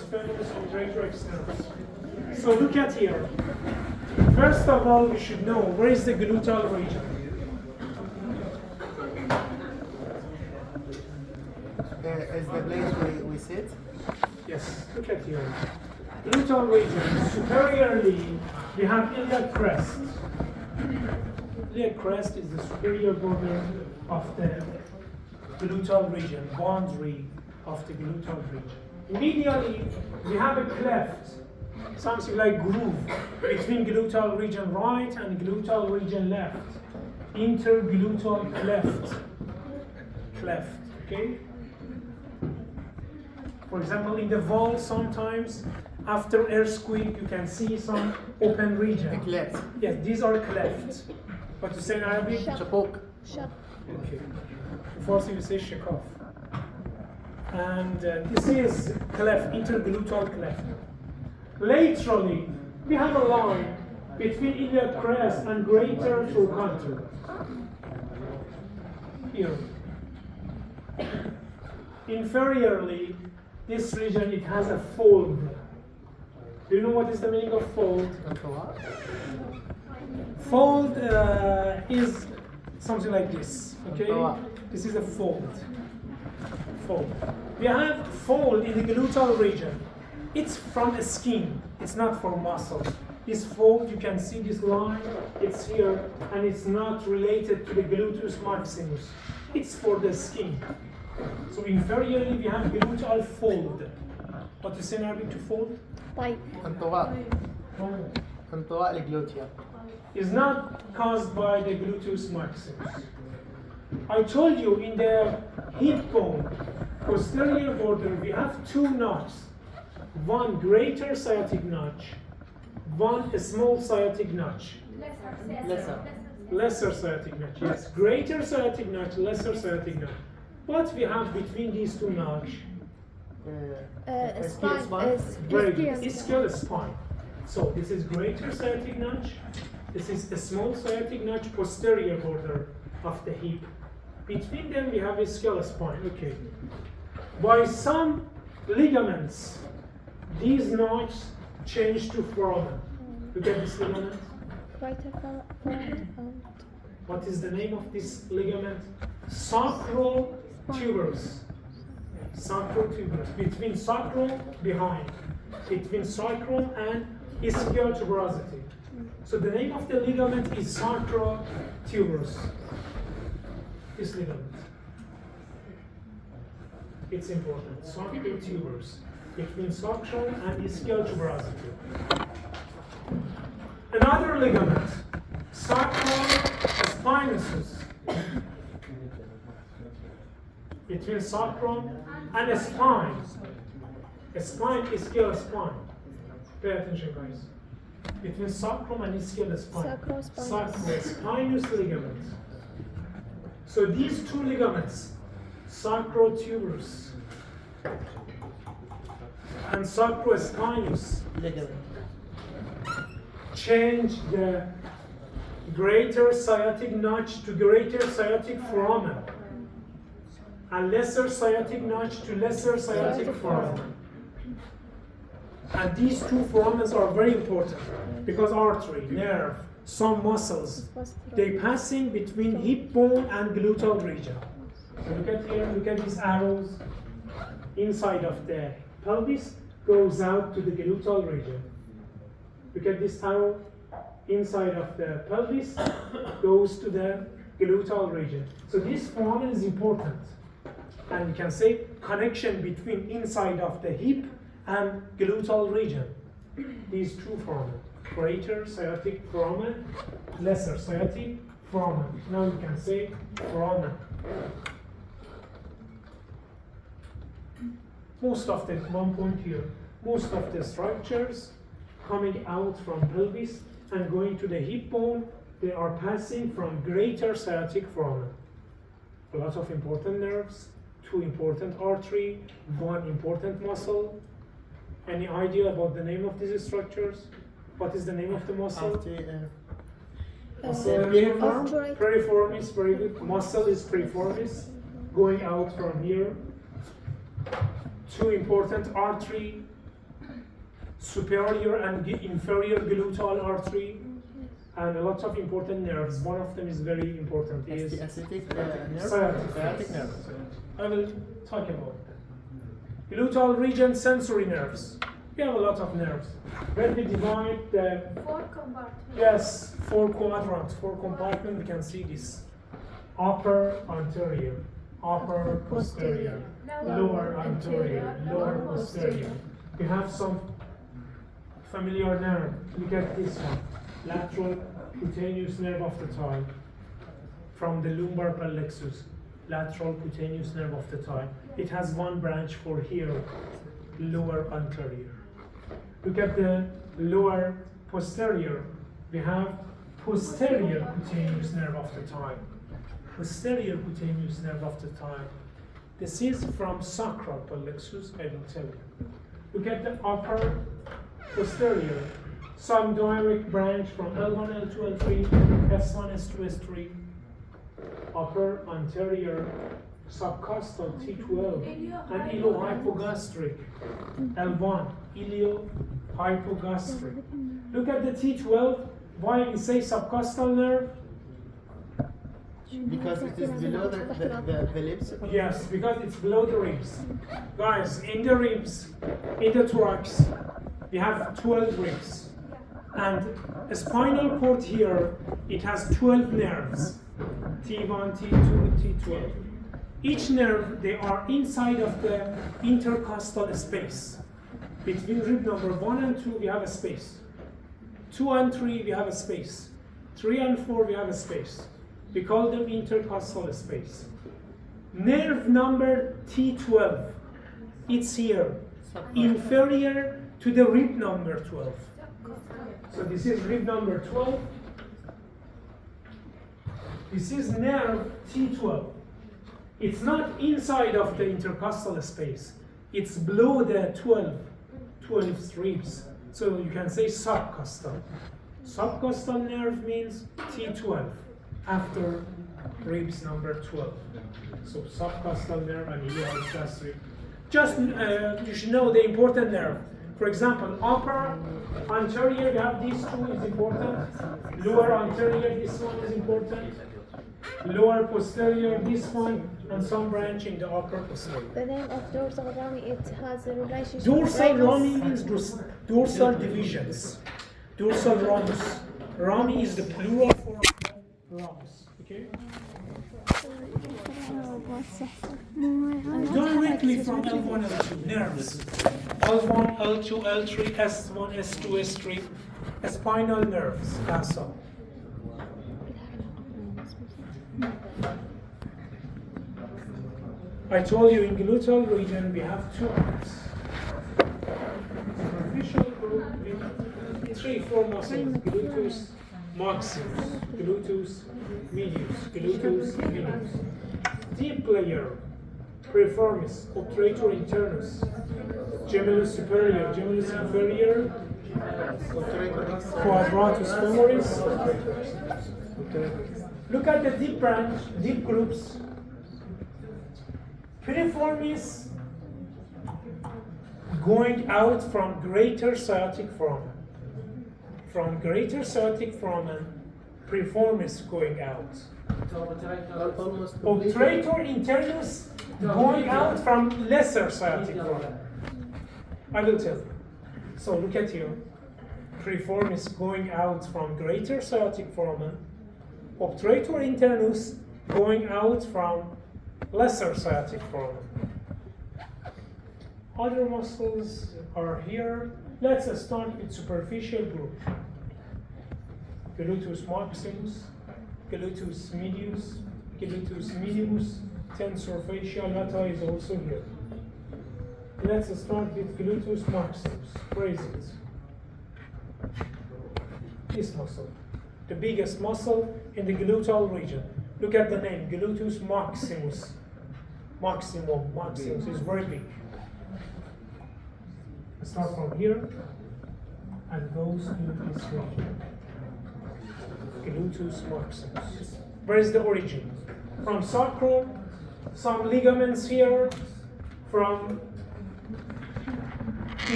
spinous and greater nerves. So look at here. First of all, we should know where is the gluteal region. Is the place we sit? Yes, look at here. Gluteal region. Superiorly, we have iliac crest. Iliac crest is the superior border of the gluteal region, boundary of the gluteal region. Medially, we have a cleft, something like groove, between gluteal region right and gluteal region left. Intergluteal cleft, okay? For example, in the wall, sometimes after earthquake, you can see some open region. A cleft. Yes, these are clefts. What to say in Arabic? Shapok. Okay. First you say shakaf. And this is cleft, intergluteal cleft. Laterally, we have a line between iliac crest and greater trochanter. Here. Inferiorly, this region, it has a fold. Do you know what is the meaning of fold? Fold is something like this, okay? This is a fold. Fold. We have fold in the gluteal region. It's from the skin. It's not from muscle. This fold, you can see this line. It's here, and it's not related to the gluteus maximus. It's for the skin. So inferiorly, we have gluteal fold. What is in Arabic to fold? طيب. انطواء الجلوتيا. Is not caused by the gluteus maximus. I told you in the hip bone, posterior border, we have two notches. One greater sciatic notch, one small sciatic notch. Lesser sciatic notch, yes. Greater sciatic notch, lesser sciatic notch. What we have between these two notches? Spine. Very good. Ischial spine. So this is greater sciatic notch. This is a small sciatic notch, posterior border of the hip. Between them we have ischial spine. Okay. By some ligaments, these notches change to foramen. Look at this ligament. What is the name of this ligament? Sacral tuberous. Sacral tuberous. Between sacral, behind. Between sacral and ischial tuberosity. So the name of the ligament is sacral tuberous. This ligament. It's important. Sacral tuberous. Between sacral and ischial tuberosity. Another ligament. Sacral spinosus. Between sacrum and a spine. A spine, ischial spine. Pay attention, guys. Between sacrum and ischial spine. Sacrospinous ligament. So these two ligaments, sacrotuberous and sacrospinous, change the greater sciatic notch to greater sciatic foramen, and lesser sciatic notch to lesser sciatic foramen. And these two foramens are very important because artery, nerve, some muscles, they passing between hip bone and gluteal region. So look at here, look at these arrows. Inside of the pelvis goes out to the gluteal region. Look at this arrow. Inside of the pelvis goes to the gluteal region. So this foramen is important. And we can say connection between inside of the hip and gluteal region. These two foramen. Greater sciatic foramen, lesser sciatic foramen. Now you can say foramen. Most of the, one point here, most of the structures coming out from pelvis and going to the hip bone, they are passing from greater sciatic foramen. A lot of important nerves, two important artery, one important muscle. Any idea about the name of these structures? What is the name of the muscle? Piriformis, very good. Muscle is piriformis, going out from here. Two important artery, superior and inferior gluteal artery, and a lot of important nerves. One of them is very important. Is Sciatic sciatic nerve. I will talk about that. Gluteal region, sensory nerves. We have a lot of nerves. When we divide the Four compartments. yes, four quadrants, four compartments, we can see this. Upper anterior, upper posterior, lower anterior, lower posterior. We have some familiar nerve. Look at this one. Lateral cutaneous nerve of the thigh. From the lumbar plexus. Lateral cutaneous nerve of the thigh. It has one branch for here, lower anterior. Look at the lower posterior. We have posterior cutaneous nerve of the thigh. Posterior cutaneous nerve of the thigh. This is from sacral plexus, I will tell you. Look at the upper posterior. Some direct branch from L1, L2, L3, S1, S2, S3. Upper anterior subcostal T12 and iliohypogastric L1, iliohypogastric. Look at the T12. Why we say subcostal nerve? Because it is below the lips. Yes, because it's below the ribs. Guys, in the ribs, in the thorax, we have 12 ribs. And a spinal cord here, it has 12 nerves. T1, T2, T12. Each nerve, they are inside of the intercostal space. Between rib number 1 and 2, we have a space. 2 and 3, we have a space. 3 and 4, we have a space. We call them intercostal space. Nerve number T12, it's here, inferior to the rib number 12. So this is rib number 12. This is nerve T12. It's not inside of the intercostal space. It's below the 12 ribs. So you can say subcostal. Subcostal nerve means T12 after ribs number 12. So subcostal nerve and iliohypogastric. Just you should know the important nerve. For example, upper anterior, you have these two is important. Lower anterior, this one is important. Lower posterior, this one, and some branch in the upper posterior. The name of dorsal rami, it has a relationship. Dorsal rami means dorsal divisions. Dorsal ramus. Rami is the plural form of ramus. Okay? Directly from L1, L2, nerves. L1, L2, L3, S1, S2, S3, spinal nerves, that's all. I told you in gluteal region we have two arms. Superficial group with 3-4 muscles, gluteus maximus, gluteus medius, gluteus minus. Deep layer, piriformis, obturator internus, gemellus superior, gemellus inferior, quadratus femoris. Look at the deep branch, deep groups. Piriformis going out from greater sciatic foramen. From greater sciatic foramen, piriformis going out. Obturator internus going out from lesser sciatic foramen. I will tell you. So look at here. Piriformis going out from greater sciatic foramen. Obturator internus going out from lesser sciatic foramen. Other muscles are here. Let's start with superficial group. Gluteus maximus, gluteus medius, gluteus minimus, tensor fasciae lata is also here. Let's start with gluteus maximus. Where is it? This muscle, the biggest muscle in the gluteal region. Look at the name, gluteus maximus. Maximus is very big. Start from here and goes to this region. Gluteus maximus. Where is the origin? From sacrum, some ligaments here, from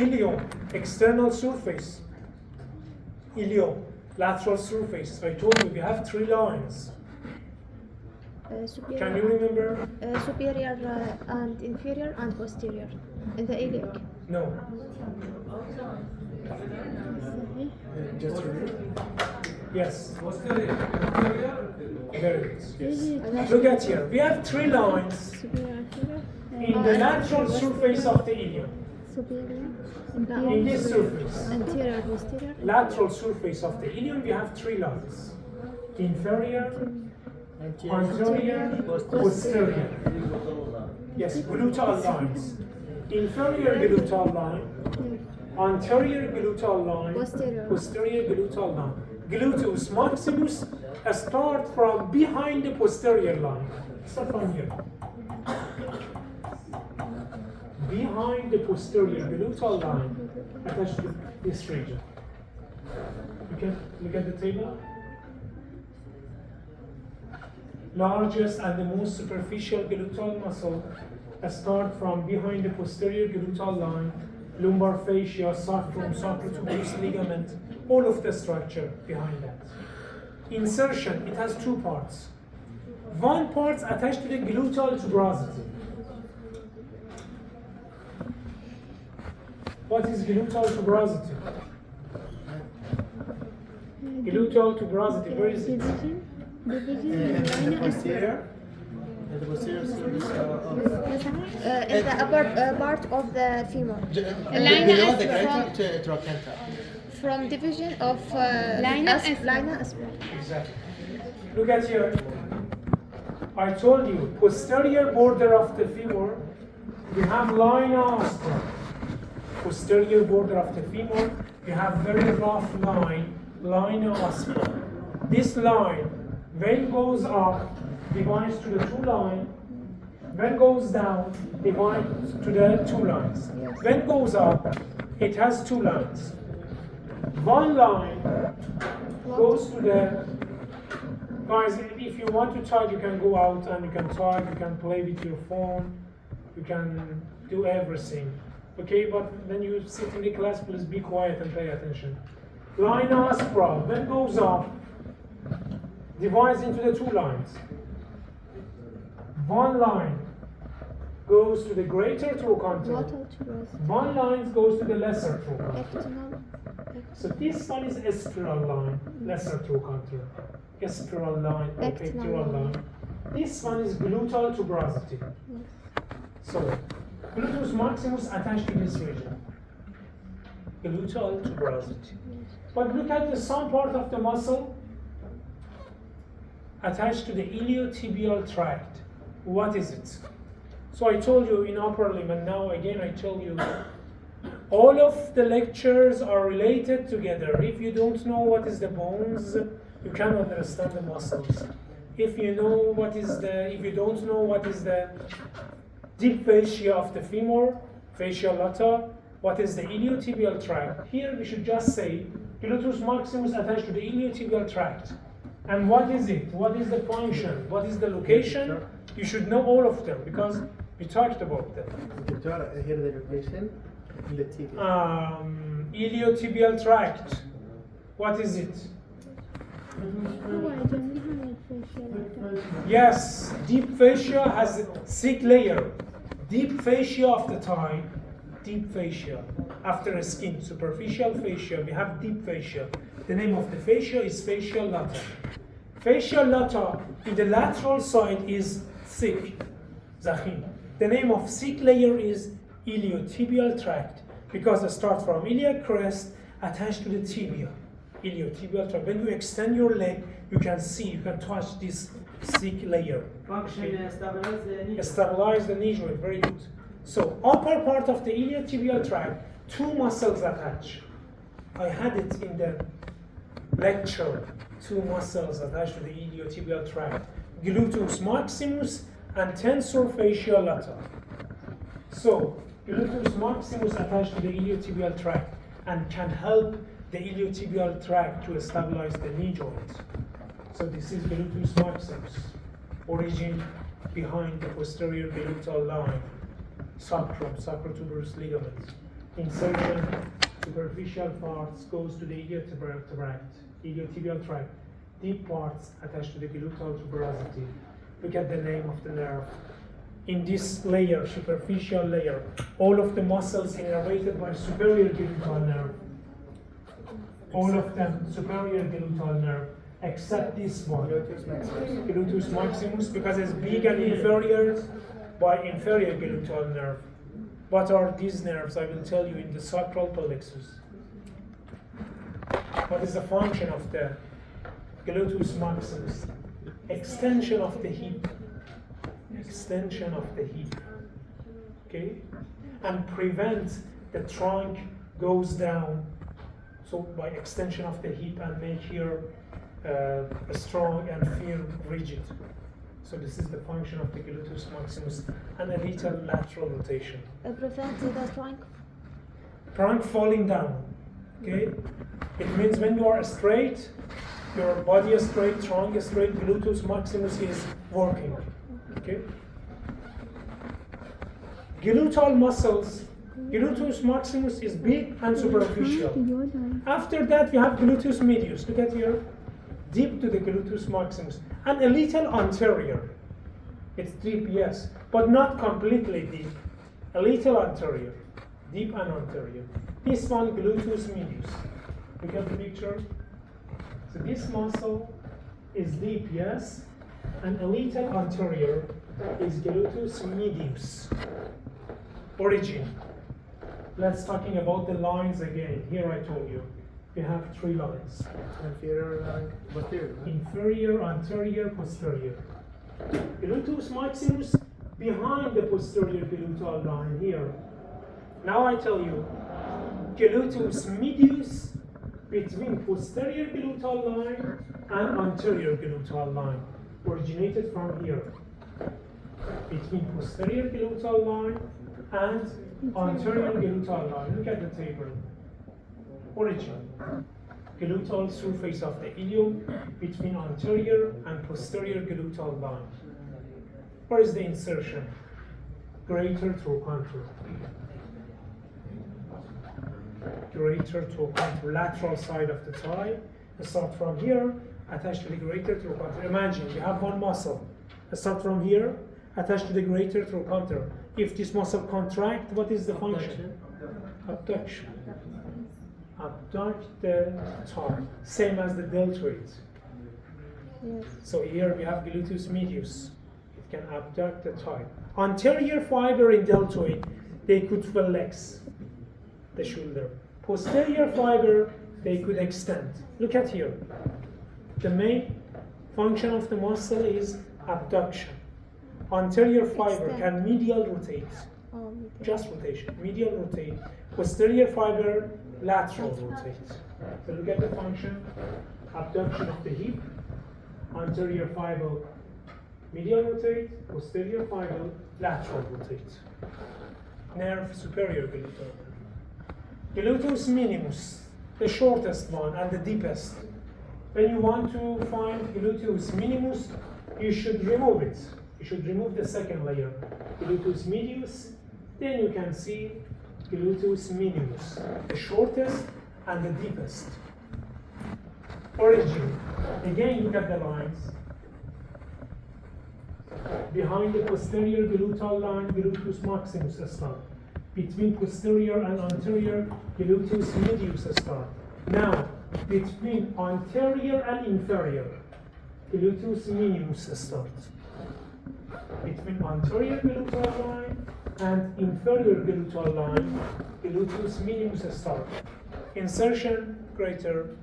ilium, external surface. Ilium, lateral surface. I told you we have three lines. Can you remember? Superior and inferior and posterior in the iliac. No. Just read. Yes. Very good. Yes. Look at here. We have three lines Superior, inferior. in the lateral surface of the ilium. Superior. In this surface, Anterior, posterior. lateral surface of the ilium, we have three lines. Inferior, anterior, posterior. Yes, gluteal lines. Inferior gluteal line, anterior gluteal line, posterior gluteal line. Gluteus maximus start from behind the posterior line. Start from here. Behind the posterior gluteal line attached to this region. Look at the table. Largest and the most superficial gluteal muscle start from behind the posterior gluteal line, lumbar fascia, sacrum, sacrotuberous ligament, all of the structure behind that. Insertion, it has two parts. One part attached to the gluteal tuberosity. What is gluteal tuberosity? Gluteal tuberosity, where is it? And the posterior. And the posterior surface of In the upper part of the femur. below the greater trochanter. From division of lina aspera. Exactly. Look at here. I told you, posterior border of the femur, we have lina aspera. Posterior border of the femur, we have very rough line, lina aspera. This line, when goes up, divides to the two lines. When goes down, divides to the two lines. When goes up, it has two lines. One line goes to the, guys, if you want to type, you can go out and you can type, you can play with your phone, you can do everything. Okay, but when you sit in the class, please be quiet and pay attention. Line aspera, then goes up, divides into the two lines. One line goes to the greater trochanter. One line goes to the lesser trochanter. So this one is espiral line, lesser trochanter. Espiral line or pectoral line. This one is gluteal tuberosity. So gluteus maximus attached to this region. Gluteal tuberosity. But look at the some part of the muscle attached to the iliotibial tract. What is it? So I told you in upper limb, and now again I tell you, all of the lectures are related together. If you don't know what is the bones, you cannot understand the muscles. If you don't know what is the deep fascia of the femur, fascia lata, what is the iliotibial tract? Here we should just say gluteus maximus attached to the iliotibial tract. And what is it? What is the function? What is the location? You should know all of them because we talked about them. Here the location. Iliotibial tract. What is it? Yes, deep fascia has a thick layer. Deep fascia of the thigh, deep fascia. After a skin, superficial fascia, we have deep fascia. The name of the fascia is fascia lata. Fascia lata in the lateral side is thick, zachin. The name of thick layer is iliotibial tract because it starts from iliac crest attached to the tibia. Iliotibial tract. When you extend your leg, you can see, you can touch this thick layer. Stabilize the knee joint, very good. So upper part of the iliotibial tract, two muscles attach. I had it in the lecture. Two muscles attached to the iliotibial tract. Gluteus maximus and tensor fascia lata. So gluteus maximus attached to the iliotibial tract and can help the iliotibial tract to stabilize the knee joint. So this is gluteus maximus, origin behind the posterior gluteal line, sacrum, sacrotuberous ligament. Insertion, superficial parts goes to the iliotibial tract. Deep parts attached to the gluteal tuberosity. Look at the name of the nerve. In this layer, superficial layer, all of the muscles innervated by superior gluteal nerve. All of them superior gluteal nerve, except this one, gluteus maximus, because it's big and inferior by inferior gluteal nerve. What are these nerves? I will tell you in the sacral plexus. What is the function of the gluteus maximus? Extension of the hip. Extension of the hip. Okay? And prevent the trunk goes down. So by extension of the hip and make here strong and feel rigid. So this is the function of the gluteus maximus, and a little lateral rotation. Prevent the trunk. Trunk falling down. Okay? It means when you are straight, your body is straight, trunk is straight, gluteus maximus is working. Okay? Gluteal muscles. Gluteus maximus is big and superficial. After that, we have gluteus medius. Look at here. Deep to the gluteus maximus. And a little anterior. It's deep, yes, but not completely deep. A little anterior. Deep and anterior. This one, gluteus medius. Look at the picture. So this muscle is deep, yes, and a little anterior is gluteus medius. Origin. Let's talking about the lines again. Here I told you, we have 3 lines. Inferior and posterior. Inferior, anterior, posterior. Gluteus maximus behind the posterior gluteal line here. Now I tell you, gluteus medius between posterior gluteal line and anterior gluteal line. Originated from here. Between posterior gluteal line and anterior gluteal line. Look at the table. Origin. Gluteal surface of the ilium between anterior and posterior gluteal line. Where is the insertion? Greater trochanter. Greater trochanter, lateral side of the thigh. Start from here, attach to the greater trochanter. Imagine you have one muscle. Start from here, attach to the greater trochanter. If this muscle contract, what is the function? Abduction. Abduct the thigh, same as the deltoid. Yes. So here we have gluteus medius. It can abduct the thigh. Anterior fiber in deltoid, they could flex the shoulder. Posterior fiber, they could extend. Look at here. The main function of the muscle is abduction. Anterior fiber Extend. can medial rotate. Oh, Just rotation. Medial rotate. Posterior fiber, lateral rotate. So look at the function. Abduction of the hip. Anterior fiber, medial rotate. Posterior fiber, lateral rotate. Nerve superior gluteal. Gluteus minimus, the shortest one and the deepest. When you want to find gluteus minimus, you should remove it. You should remove the second layer, gluteus medius. Then you can see gluteus minimus, the shortest and the deepest. Origin. Again, look at the lines. Behind the posterior gluteal line, gluteus maximus start. Between posterior and anterior, gluteus medius start. Now, between anterior and inferior, gluteus minimus start. Between anterior gluteal line and inferior gluteal line, gluteus minimus start. Insertion, greater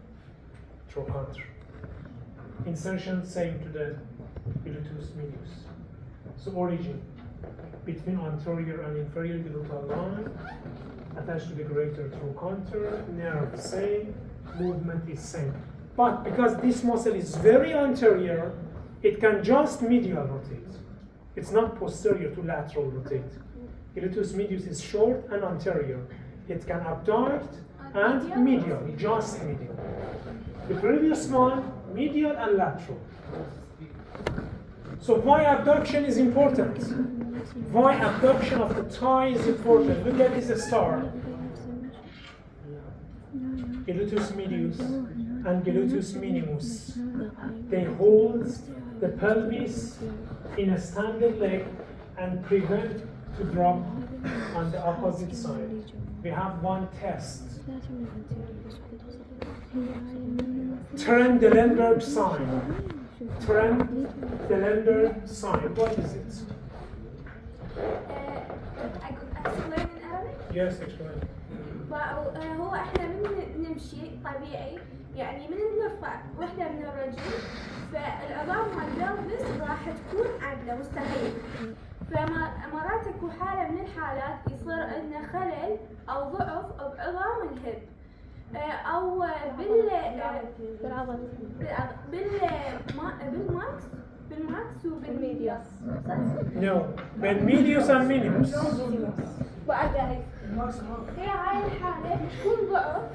trochanter. Insertion, same to the gluteus medius. So origin, between anterior and inferior gluteal line, attached to the greater trochanter, nerve same, movement is same. But because this muscle is very anterior, it can just medial rotate. It's not posterior to lateral rotate. Gluteus medius is short and anterior. It can abduct and medial, just medial. The previous one, medial and lateral. So why abduction is important? Why abduction of the thigh is important? Look at this star. gluteus medius and gluteus minimus. They hold the pelvis in a standard leg and prevent to drop on the opposite side. We have one test. Trendelenburg sign. Trendelenburg sign. What is it? explain in Arabic. Yes, explain. هو احنا من نمشي طبيعي يعني من نرفع وحدة من الرجل فالعظام مال البلفس راح تكون عدلة مستقيمة. فمرات اكو حالة من الحالات يصير عندنا خلل او ضعف بعظام الهب او بالماكس وبالميديوس. No, بالميديوس and minimus. هي هاي الحالة بتكون ضعف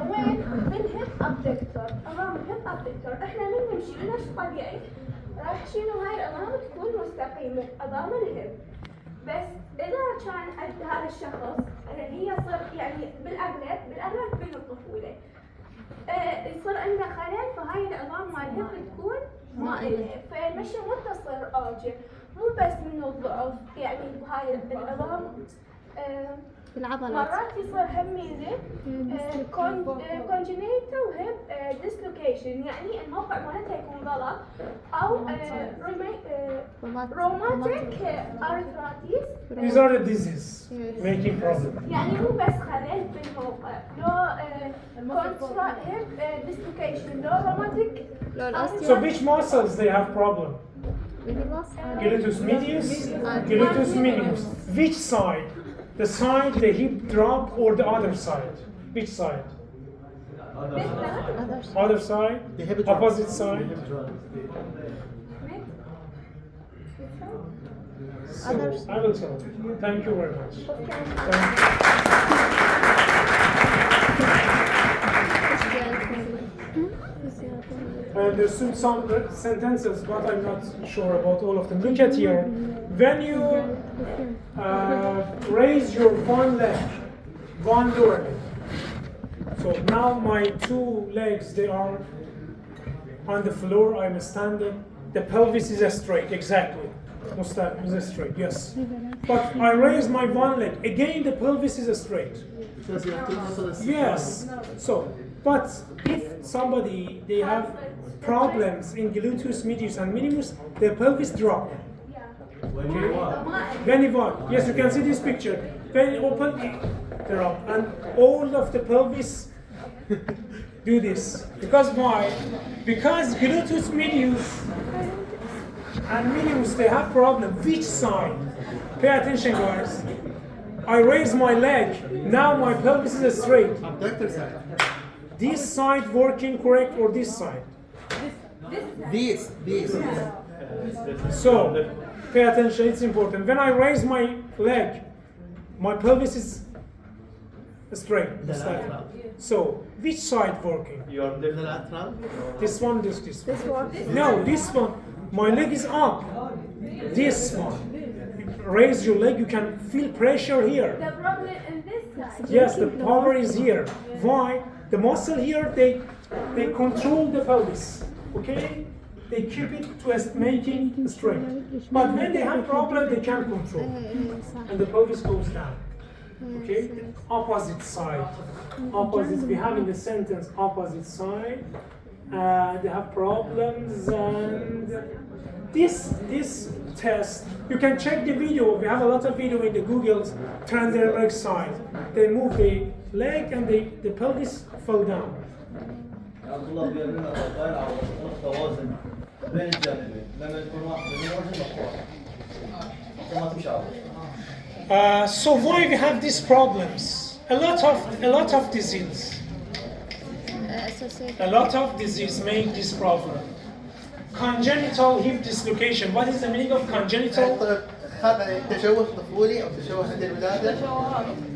وين بالهيب ابدكتور امام الهيب ابدكتور. احنا من نمشي بالمشي طبيعي راح يشيلوا هاي العظام تكون مستقيمة عظام الهيب. بس اذا كان عند هذا الشخص هي صار يعني بالاغلب في الطفولة يصير عندنا خلل فهاي العظام مال الهيب تكون مائلة فالمشي ما تصير اوجه. مو بس من الضعف يعني بهاي العظام بالعضلات مرات يصير هم ميزة كونجنيتال وهيب ديسلوكيشن يعني الموقع مالتها يكون غلط أو روماتيك ارثرايتس. These are the diseases making problem. يعني مو بس خلل بالموقع لو كونترا هيب ديسلوكيشن لو روماتيك. So which muscles they have problem? Gluteus medius, gluteus minimus. Which side? The side the hip drop or the other side? Which side? Other side? The hip drop. Opposite side? The hip drop. So, I will tell you. Thank you very much. There's some sentences, but I'm not sure about all of them. Look at here. When you raise your one leg, one lower leg. So now my two legs, they are on the floor. I'm standing. The pelvis is straight, exactly. Mustaqim is straight, yes. But I raise my one leg. Again, the pelvis is straight. Because you have two muscles. Yes. So, but if somebody they have problems in gluteus medius and minimus, their pelvis drop. When you walk, yes, you can see this picture. When you open, drop, and all of the pelvis do this. Because why? Because gluteus medius and minimus they have problem. Which side? Pay attention, guys. I raise my leg. Now my pelvis is straight. Abductor side. This side working correct or this side? This. So, pay attention, it's important. When I raise my leg, my pelvis is straight. So, which side working? Lateral. This one, this one. No, this one. My leg is up. This one. Raise your leg, you can feel pressure here. The problem in this side. Yes, the power is here. Why? The muscle here, they control the pelvis. Okay? They keep it to making straight. But when they have problem, they can't control. And the pelvis goes down. Okay? The opposite side. Opposite. We have in the sentence opposite side. They have problems and this test, you can check the video. We have a lot of video in the Google's Trendelenburg side. They move the leg and the pelvis fall down. الله بيعملنا غير على التوازن بين الجانبين لما يكون واحد منهم ما تمشي So why we have these problems? A lot of disease. A lot of disease make this problem. Congenital hip dislocation. What is the meaning of congenital? تشوه طفولي او تشوه عند الولاده.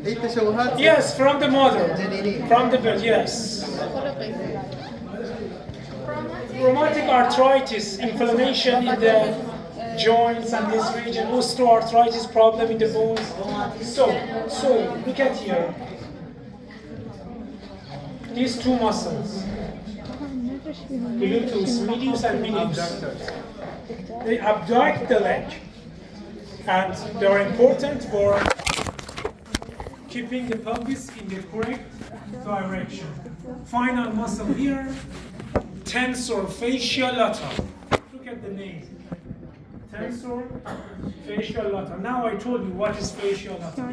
هي التشوهات. Yes, from the mother. جنينية. From the birth, yes. Rheumatic arthritis, inflammation in the joints and this region, osteoarthritis problem in the bones. So look at here. these two muscles, gluteus medius and minimus, they abduct the leg, and they are important for keeping the pelvis in the correct direction. Final muscle here, tensor fascial lateral. Look at the name. Tensor fascial lateral. Now I told you what is fascial lateral.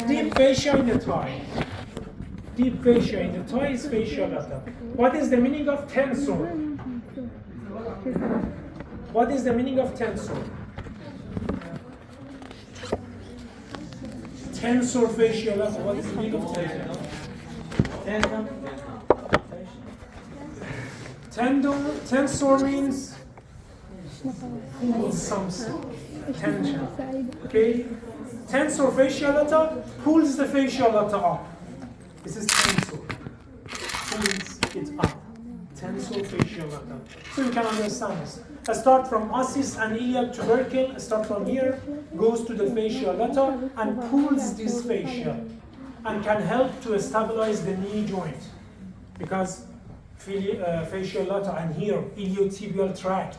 Deep fascia in the thigh. Deep fascia in the thigh is fascial lateral. What is the meaning of tensor? What is the meaning of tensor? Tensor fascial lateral. What is the meaning of tensor? Tensor means pull something, tension. Okay? Tensor fascial lateral pulls the fascial lateral up. This is tensor. Pulls it up. Tensor fascial lateral. So you can understand this. I start from ossis and iliac tubercle, start from here, goes to the fascial lateral and pulls this fascia and can help to stabilize the knee joint, because fascial lateral and here iliotibial tract,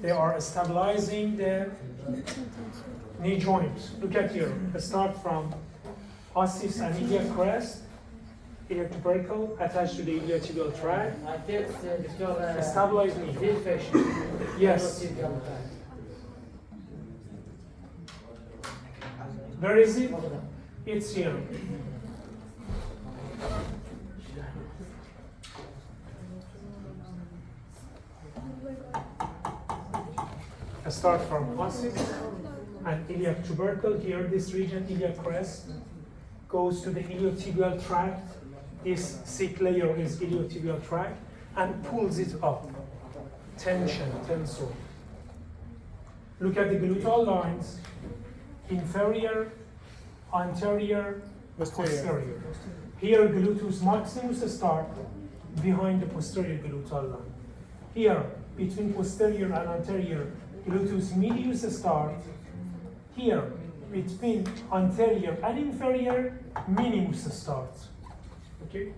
they are stabilizing the knee joint. Look at here. I start from ossis and iliac crest, iliac tubercle attached to the iliotibial tract. Stabilize knee. Yes. Where is it? It's here. I start from ossis and iliac tubercle here, this region, iliac crest, goes to the iliotibial tract. This thick layer is iliotibial tract and pulls it up. Tension, tensor. Look at the gluteal lines. Inferior, anterior, posterior. Here gluteus maximus start behind the posterior gluteal line. Here, between posterior and anterior, gluteus medius start. Here, between anterior and inferior, minimus starts. Okay?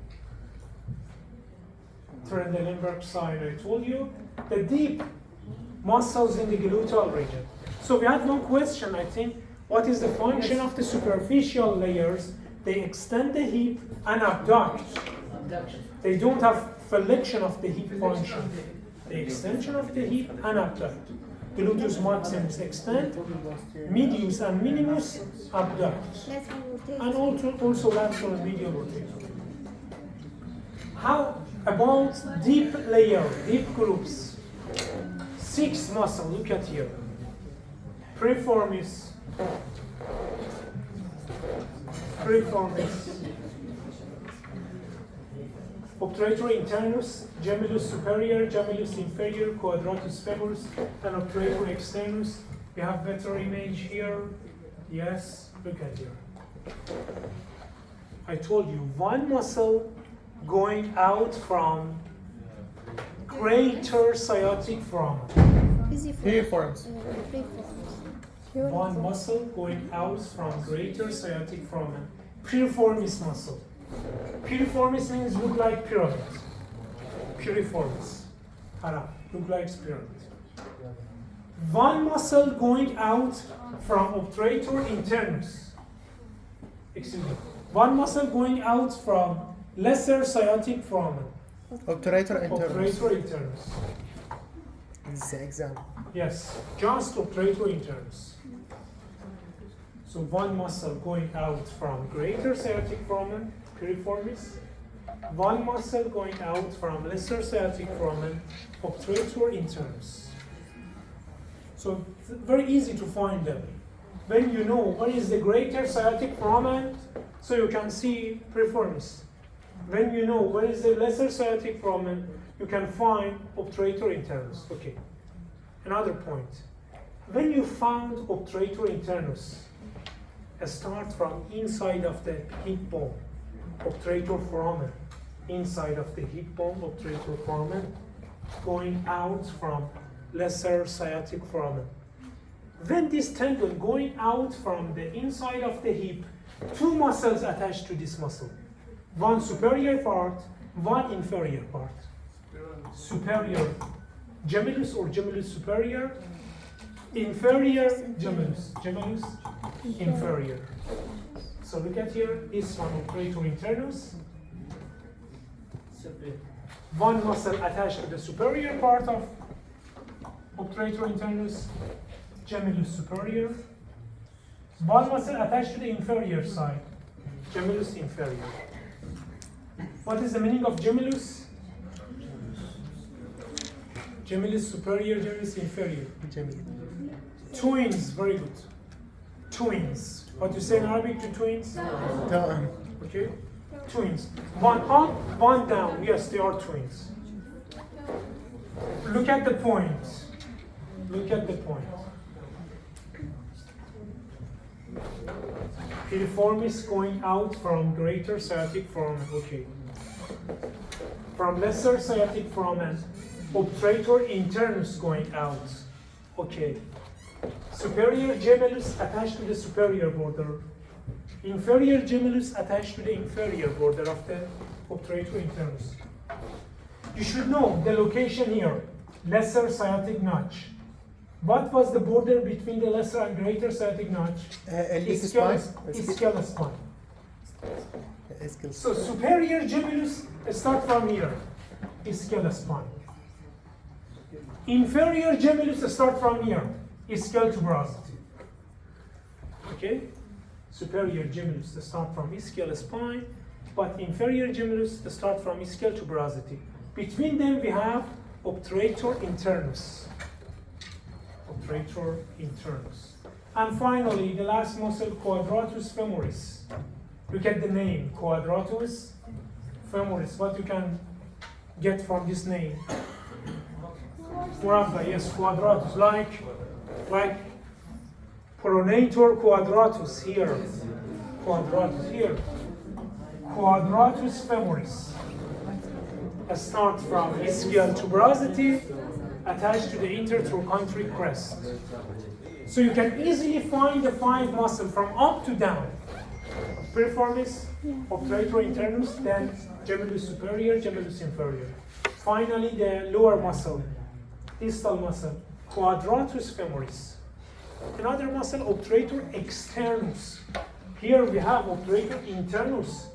Trendelenburg sign, I told you. The deep muscles in the gluteal region. So we had one question, I think. What is the function of the superficial layers? They extend the hip and abduct. They don't have flexion of the hip function. The extension of the hip and abduct. Gluteus maximus extend, medius and minimus abduct. And also lateral and medial rotation. How about deep layer, deep groups? 6 muscles, look at here. Piriformis, obturator internus, gemellus superior, gemellus inferior, quadratus femoris, and obturator externus. We have better image here. Yes, look at here. I told you, one muscle going out from greater sciatic foramen. Piriformis. One muscle going out from greater sciatic foramen. Piriformis muscle. Piriformis means look like pyramid. Piriformis. Look like pyramid. One muscle going out from obturator internus. Excuse me. One muscle going out from lesser sciatic foramen. Obturator internus. Obturator internus. This is the example. Yes, just obturator internus. So one muscle going out from greater sciatic foramen, piriformis. One muscle going out from lesser sciatic foramen, obturator internus. So it's very easy to find them. When you know what is the greater sciatic foramen, so you can see piriformis. When you know what is the lesser sciatic foramen, you can find obturator internus. Okay. Another point. When you found obturator internus, start from inside of the hip bone, obturator foramen, inside of the hip bone, obturator foramen, going out from lesser sciatic foramen. When this tendon going out from the inside of the hip, 2 muscles attached to this muscle. one superior part, one inferior part. Superior gemellus or gemellus superior, inferior gemellus, gemellus inferior. So look at here, this one obturator internus. One muscle attached to the superior part of obturator internus, gemellus superior. One muscle attached to the inferior side, gemellus inferior. What is the meaning of gemellus? Gemellus superior, gemellus inferior. Twins, very good. Twins. What do you say in Arabic to twins? توأم. Okay. Twins. One up, one down. Yes, they are twins. Look at the point. Look at the point. Piriformis going out from greater sciatic foramen. Okay. From lesser sciatic foramen, obturator internus going out. Okay. Superior gemellus attached to the superior border. Inferior gemellus attached to the inferior border of the obturator internus. You should know the location here, lesser sciatic notch. What was the border between the lesser and greater sciatic notch? Ischial spine. So superior gemellus start from here, ischial spine. Inferior gemellus start from here, ischial tuberosity. Okay? Superior gemellus start from ischial spine, but inferior gemellus start from ischial tuberosity. Between them we have obturator internus. Obturator internus. And finally, the last muscle, quadratus femoris. Look at the name, quadratus femoris. What you can get from this name? Murabba, yes, quadratus, like pronator quadratus here, quadratus here, quadratus femoris. Start from ischial tuberosity attached to the intertrochanteric crest. So you can easily find the 5 muscles from up to down. Piriformis, obturator internus, then gemellus superior, gemellus inferior. Finally, the lower muscle, distal muscle, quadratus femoris. Another muscle, obturator externus. Here we have obturator internus.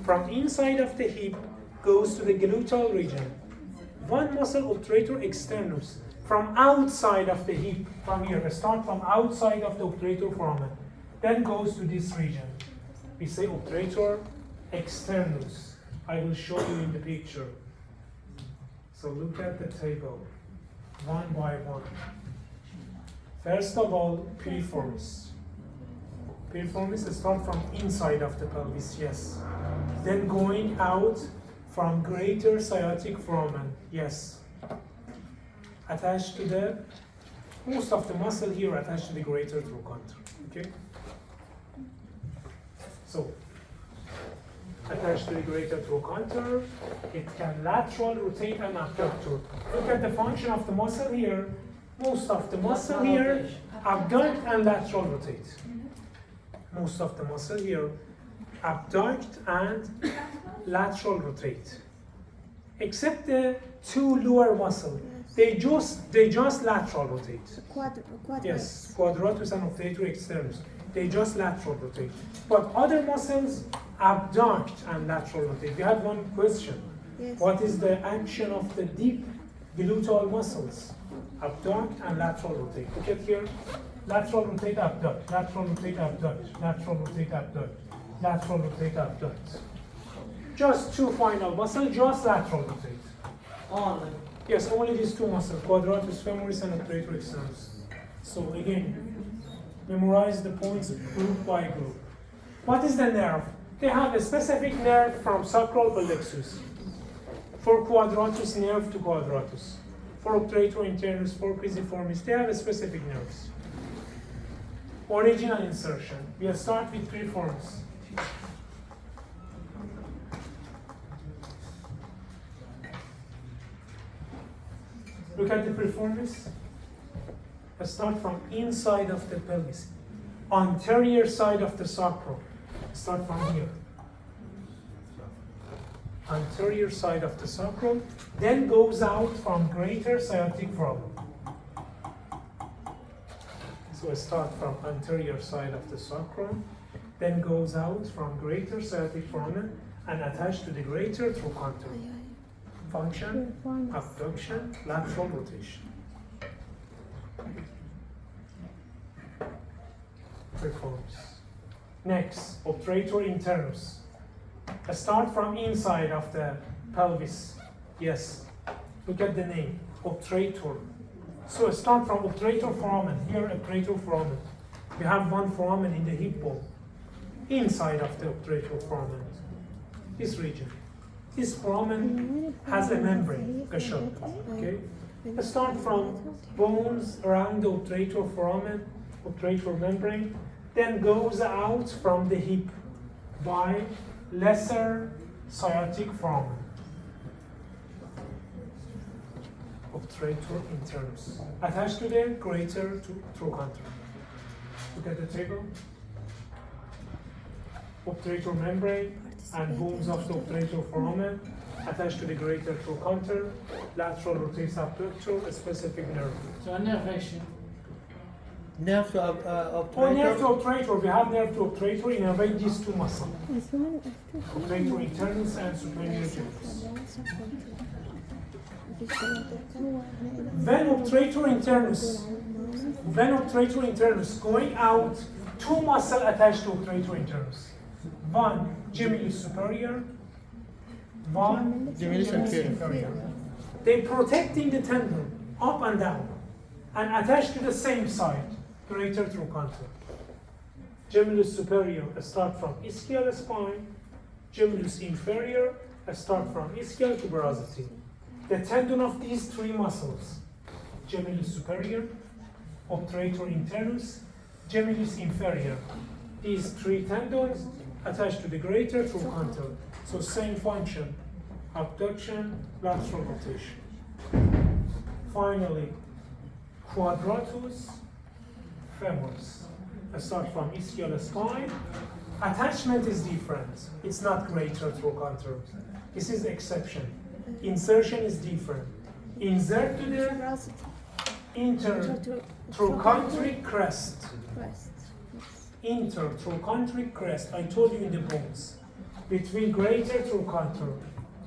From inside of the hip goes to the gluteal region. One muscle, obturator externus. From outside of the hip, from here, start from outside of the obturator foramen, then goes to this region. We say obturator externus. I will show you in the picture. So look at the table, one by one. First of all, piriformis. Piriformis start from inside of the pelvis, yes. Then going out from greater sciatic foramen, yes. Attached to the, most of the muscle here attached to the greater trochanter, okay? So, attached to the greater trochanter, it can lateral rotate and abductor. Look at the function of the muscle here. Most of the muscle here abduct and lateral rotate. Most of the muscle here abduct and lateral rotate. Except the 2 lower muscles. They just lateral rotate. Yes, quadratus and obturator externus. They just lateral rotate. But other muscles abduct and lateral rotate. We had one question. Yes. What is the action of the deep gluteal muscles? Abduct and lateral rotate. Look at here. Lateral rotate, abduct. Lateral rotate, abduct. Lateral rotate, abduct. Lateral rotate, abduct. Just 2 final muscles, just lateral rotate. Yes, only these 2 muscles, quadratus femoris and obturator externus. So again, memorize the points group by group. What is the nerve? They have a specific nerve from sacral plexus. For quadratus, nerve to quadratus. For obturator internus, for pisiformis, they have a specific nerves. Origin and insertion. We will start with piriformis. Look at the piriformis. Start from inside of the pelvis, anterior side of the sacrum. Start from here. anterior side of the sacrum, then goes out from greater sciatic foramen. So I start from anterior side of the sacrum, then goes out from greater sciatic foramen and attached to the greater trochanter. Function, abduction, lateral rotation. Performs. Next, obturator internus. I start from inside of the pelvis. Yes, look at the name, obturator. So I start from obturator foramen. Here, obturator foramen. We have one foramen in the hip bone, inside of the obturator foramen. This region. This foramen has a membrane, a shell. Okay. I start from bones around the obturator foramen, obturator membrane, then goes out from the hip by lesser sciatic foramen. Obturator internus. Attached to the greater trochanter. Look at the table. Obturator membrane and bones of the obturator foramen attached to the greater trochanter, lateral rotator abductor, a specific nerve. So innervation. Nerve to For nerve to obturator. obturator, we have nerve to obturator innervate these two muscles. Obturator internus and superior genitus. When obturator internus going out, two muscles attached to obturator internus. One gemellus superior, one Gemellus inferior. They protecting the tendon up and down and attached to the same side, greater trochanter. Gemellus superior start from ischial spine, gemellus inferior start from ischial tuberosity. The tendon of these three muscles, gemellus superior, obturator internus, gemellus inferior. These three tendons attached to the greater trochanter. So same function, abduction, lateral rotation. Finally, quadratus femoris. I start from ischial spine. Attachment is different. It's not greater trochanter. This is exception. Insertion is different. Insert to the intertrochanteric crest. Intertrochanteric crest. I told you in the bones. Between greater trochanter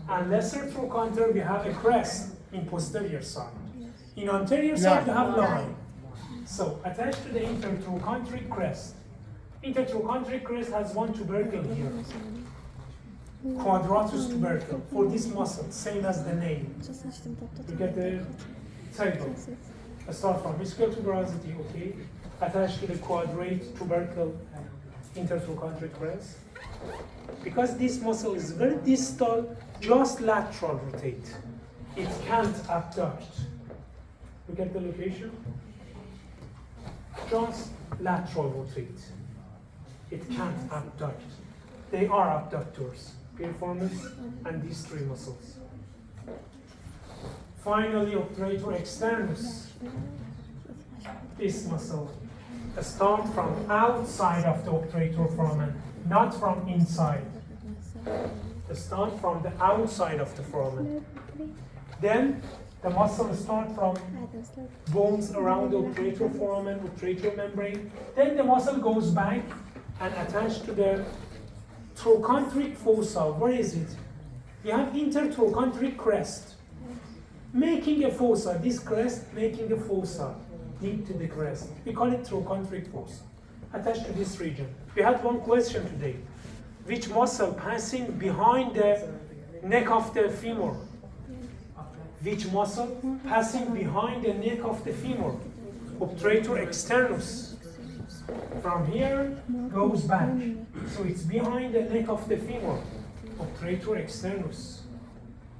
and lesser trochanter, we have a crest in posterior side. In anterior side, we have line. So attached to the intertrochanteric crest. Intertrochanteric crest has one tubercle here. Quadratus tubercle for this muscle, same as the name. You get the table. I start from ischial tuberosity, okay, attached to the quadrate tubercle intertrochanteric crest. Because this muscle is very distal, just lateral rotate. It can't abduct. Look at the location. Just lateral rotate. It can't abduct. They are abductors. Piriformis and these three muscles. Finally, obturator externus. This muscle start from outside of the obturator foramen, not from inside. Start from the outside of the foramen. Then the muscle start from bones around the obturator foramen, obturator membrane. Then the muscle goes back and attached to the trochanteric fossa. Where is it? You have intertrochanteric crest. Making a fossa, this crest making a fossa deep to the crest. We call it trochanteric fossa. Attached to this region. We had one question today. Which muscle passing behind the neck of the femur? Which muscle passing behind the neck of the femur? Obturator externus. From here goes back. So it's behind the neck of the femur. Obturator externus.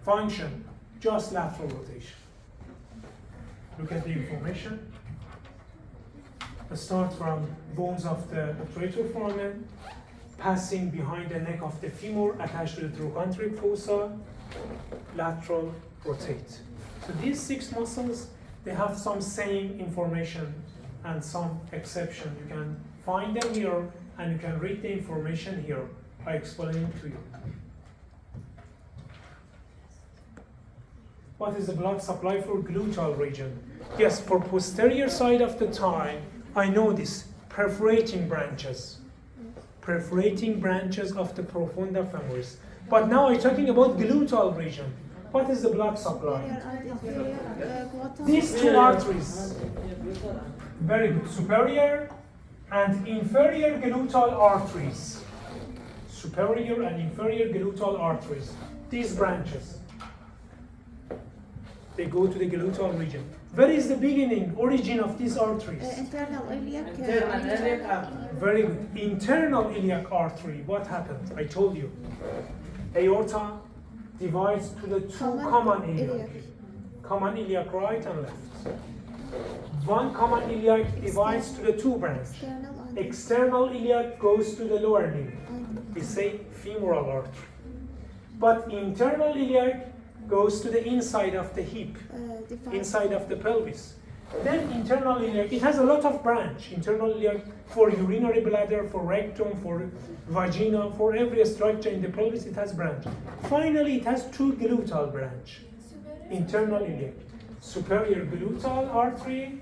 Function, just lateral rotation. Look at the information. Start from bones of the obturator foramen, passing behind the neck of the femur, attached to the trochanteric fossa, lateral rotate. So these six muscles, they have some same information and some exception. You can find them here and you can read the information here by explaining to you. What is the blood supply for gluteal region? Yes, for posterior side of the thigh, I know this, perforating branches. Perforating branches of the profunda femoris. But now I'm talking about gluteal region. What is the blood supply? These two arteries. Very good. Superior and inferior gluteal arteries. Superior and inferior gluteal arteries. These branches. They go to the gluteal region. Where is the beginning, origin of these arteries? internal iliac. Very good. Internal iliac artery. What happened? I told you. Aorta divides to the two common iliac. Common iliac right and left. One common iliac divides to the two branches. External iliac goes to the lower limb. We say femoral artery. But internal iliac goes to the inside of the hip, inside of the pelvis. Then internal iliac, it has a lot of branch. Internal iliac for urinary bladder, for rectum, for vagina, for every structure in the pelvis, it has branch. Finally, it has two gluteal branch. Internal iliac, superior gluteal artery,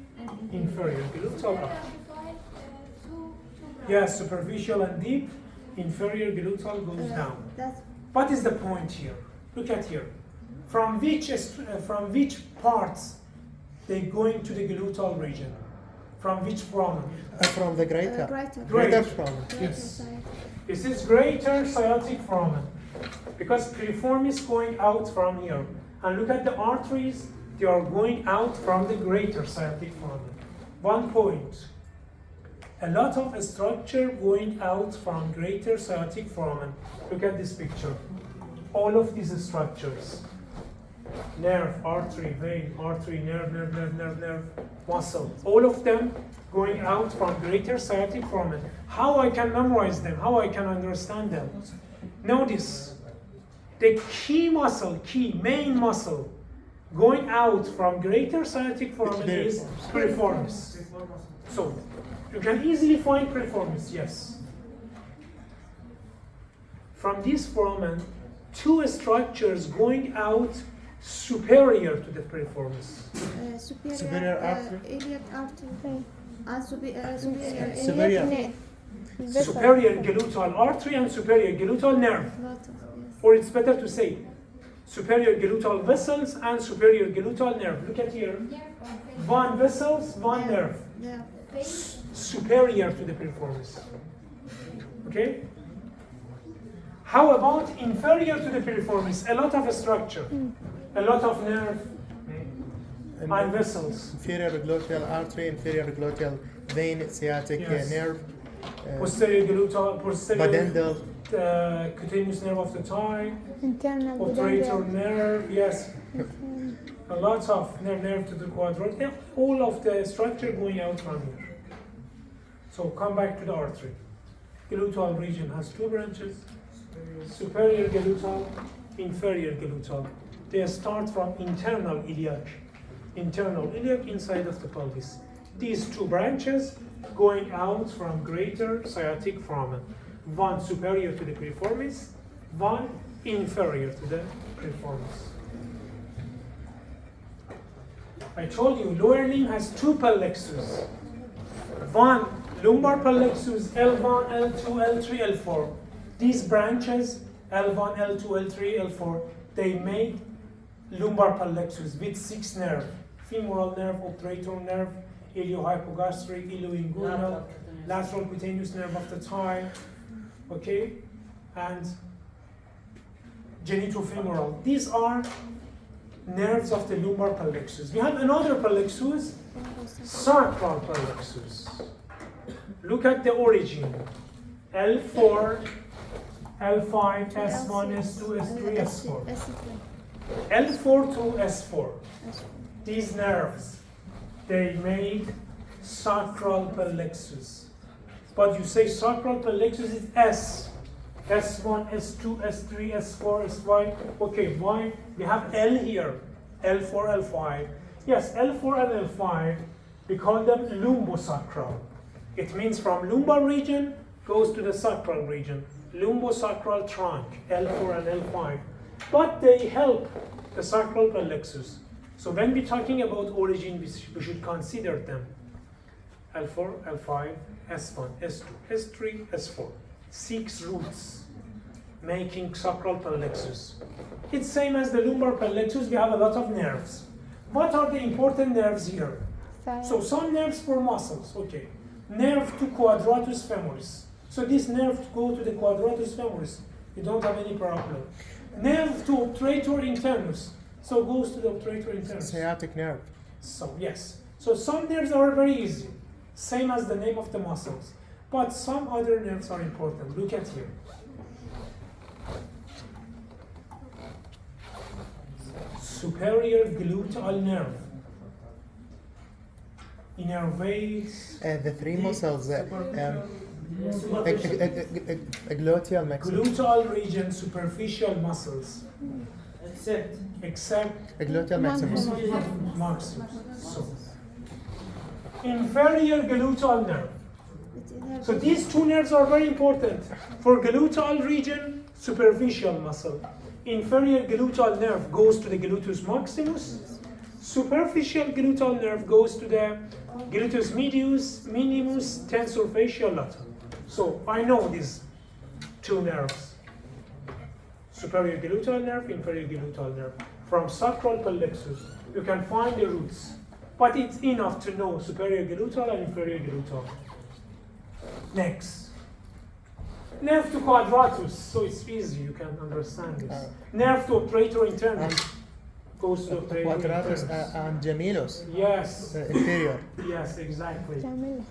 inferior gluteal artery. Yes, superficial and deep, inferior gluteal goes down. What is the point here? Look at here. From which parts they going to the gluteal region? From which foramen? From the greater. Greater. foramen. Yes. This is greater sciatic foramen because piriform is going out from here. And look at the arteries, they are going out from the greater sciatic foramen. 1 point. A lot of structure going out from greater sciatic foramen. Look at this picture. All of these structures. Nerve, artery, vein, artery, nerve, muscle. All of them going out from greater sciatic foramen. How I can memorize them? How I can understand them? Notice, the key muscle, main muscle, going out from greater sciatic foramen is piriformis. So, you can easily find piriformis, yes. From this foramen, two structures going out superior to the piriformis. Superior artery. Iliac artery. And superior Superior. iliac Superior gluteal artery and superior gluteal nerve. Or it's better to say superior gluteal vessels and superior gluteal nerve. Look at here. One vessels, one nerve. Superior to the piriformis. Okay? How about inferior to the piriformis? A lot of structure, a lot of nerve and vessels. Inferior gluteal artery, inferior gluteal vein, sciatic Yes. nerve, Posterior gluteal, posterior pudendal. cutaneous nerve of the thigh, internal obturator nerve, yes. A lot of nerve to the quadrant, all of the structure going out from here. So come back to the artery. Gluteal region has two branches, superior gluteal, inferior gluteal. They start from internal iliac inside of the pelvis. These two branches going out from greater sciatic foramen. One superior to the piriformis, one inferior to the piriformis. I told you lower limb has two plexus. One lumbar plexus, L1, L2, L3, L4. These branches, L1, L2, L3, L4, they make lumbar plexus with 6 nerves. Femoral nerve, obturator nerve, iliohypogastric, ilioinguinal, lateral cutaneous nerve of the thigh, okay, and genitofemoral. These are nerves of the lumbar plexus. We have another plexus, sacral plexus. Look at the origin. L4, L5, S1, S2, S3, S4. L4 to S4. These nerves, they made sacral plexus. But you say sacral plexus is S. S1, S2, S3, S4, S5. Okay, why? We have L here. L4, L5. Yes, L4 and L5, we call them lumbosacral. It means from lumbar region goes to the sacral region. Lumbosacral trunk, L4 and L5. But they help the sacral plexus. So when we're talking about origin, we should consider them. L4, L5, S1, S2, S3, S4. 6 roots making sacral plexus. It's same as the lumbar plexus, we have a lot of nerves. What are the important nerves here? So some nerves for muscles, okay. Nerve to quadratus femoris. So this nerve go to the quadratus femoris. You don't have any problem. Nerve to obturator internus. So goes to the obturator internus. Sciatic nerve. So yes. So some nerves are very easy. Same as the name of the muscles. But some other nerves are important. Look at here. Superior gluteal nerve. Innervates The three muscles. Gluteal maximum. gluteal region superficial muscles. Except Gluteal maximus. maximus. So, inferior gluteal nerve. So these two nerves are very important. For gluteal region, superficial muscle. Inferior gluteal nerve goes to the gluteus maximus. Superficial gluteal nerve goes to the gluteus medius, minimus, tensor facial lateral. So I know these two nerves. Superior gluteal nerve, inferior gluteal nerve. From sacral plexus, you can find the roots. But it's enough to know superior gluteal and inferior gluteal. Next. Nerve to quadratus, so it's easy, you can understand this. Nerve to obturator internus goes to obturator Quadratus internus. and gemellus. Yes, Inferior. yes, exactly. جاملة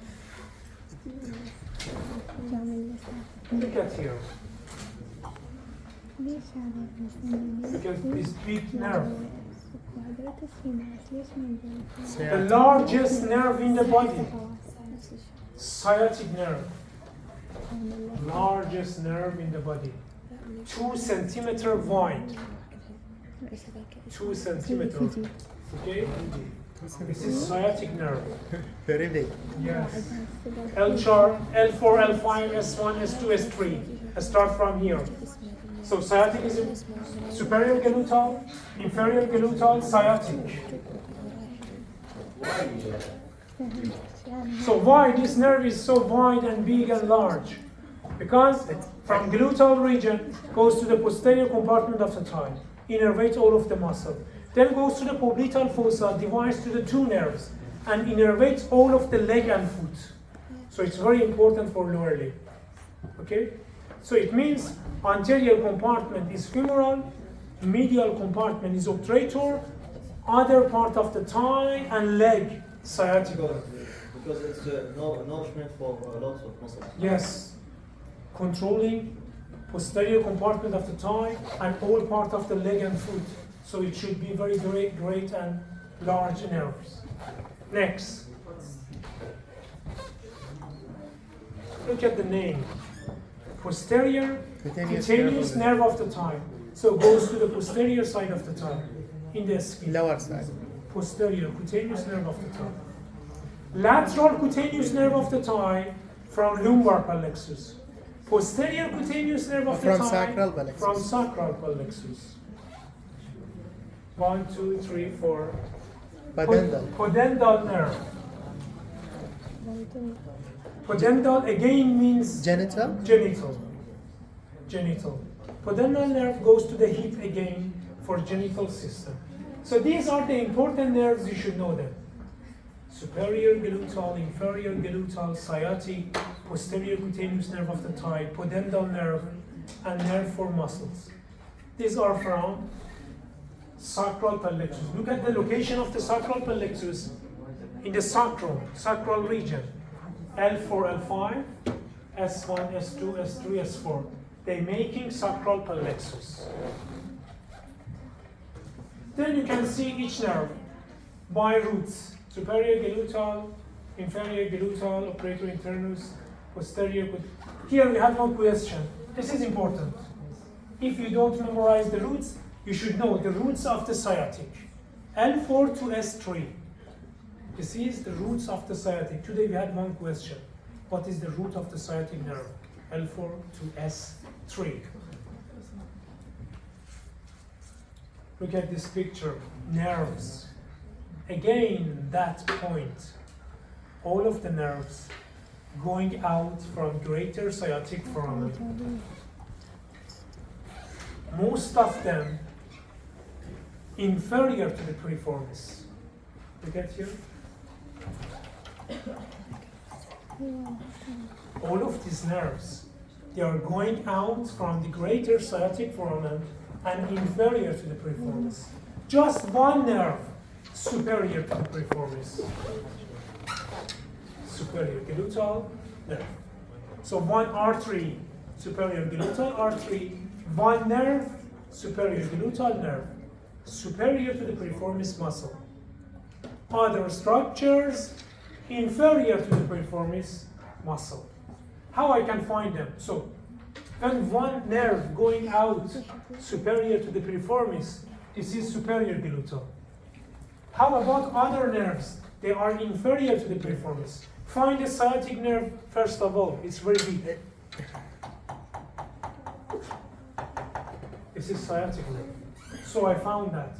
جاملة Look at here. ليش هذا الاسم Because this big nerve, قدرة السيناس ليش ما نقول the largest nerve in the body, sciatic nerve, largest nerve in the body, 2 centimeter wide, 2 centimeters. Okay, this is sciatic nerve. Very big. Yes. L4, L5, S1, S2, S3. I start from here. So sciatic is superior gluteal, inferior gluteal, sciatic. So why this nerve is so wide and big and large? Because from gluteal region goes to the posterior compartment of the thigh, innervates all of the muscle. Then goes to the popliteal fossa, divides to the 2 nerves, and innervates all of the leg and foot. So it's very important for lower leg. Okay? So it means anterior compartment is femoral, medial compartment is obturator, other part of the thigh and leg sciatic. Because it's nourishment for lots of muscles. Yes, controlling posterior compartment of the thigh and all part of the leg and foot. So it should be very great and large nerves. Next, look at the name. Posterior cutaneous nerve of the thigh. So goes to the posterior side of the thigh in the skin. Lower side. Posterior cutaneous nerve of the thigh. Lateral cutaneous nerve of the thigh from lumbar plexus. Posterior cutaneous nerve of the From thigh sacral plexus. from sacral plexus. 1, 2, 3, 4. Pudendal. Pudendal nerve. Pudendal again means Genital. genital. Genital. Pudendal nerve goes to the hip again for genital system. So these are the important nerves, you should know them. Superior gluteal, inferior gluteal, sciatic, posterior cutaneous nerve of the thigh, pudendal nerve, and nerve for muscles. These are from sacral plexus. Look at the location of the sacral plexus in the sacral region. L4, L5, S1, S2, S3, S4. They're making sacral plexus. Then you can see each nerve by roots. Superior gluteal, inferior gluteal, obturator internus, posterior. Here we have one question. This is important. If you don't memorize the roots, you should know the roots of the sciatic. L4 to S3. This is the roots of the sciatic. Today we had one question. What is the root of the sciatic nerve? L4 to S3. Look at this picture, nerves. Again, that point, all of the nerves going out from greater sciatic foramen. Most of them inferior to the piriformis. Look at here. All of these nerves, they are going out from the greater sciatic foramen and inferior to the piriformis. Just one nerve superior to the piriformis. Superior gluteal nerve. So one artery, superior gluteal artery, one nerve, superior gluteal nerve, superior to the piriformis muscle. Other structures, inferior to the piriformis muscle. How I can find them? So, when one nerve going out superior to the piriformis, this is superior gluteal. How about other nerves? They are inferior to the piriformis. Find the sciatic nerve first of all. It's very big. This is sciatic nerve. So I found that.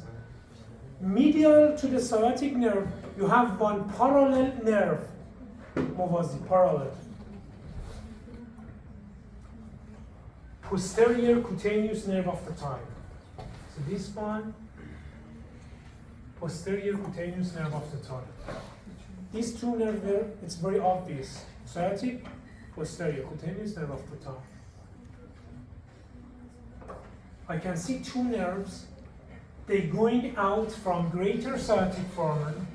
Medial to the sciatic nerve, you have one parallel nerve. Movazi, parallel. Posterior cutaneous nerve of the thigh. So this one, posterior cutaneous nerve of the thigh. These two nerves there, it's very obvious. Sciatic, posterior cutaneous nerve of the thigh. I can see two nerves, they going out from greater sciatic foramen,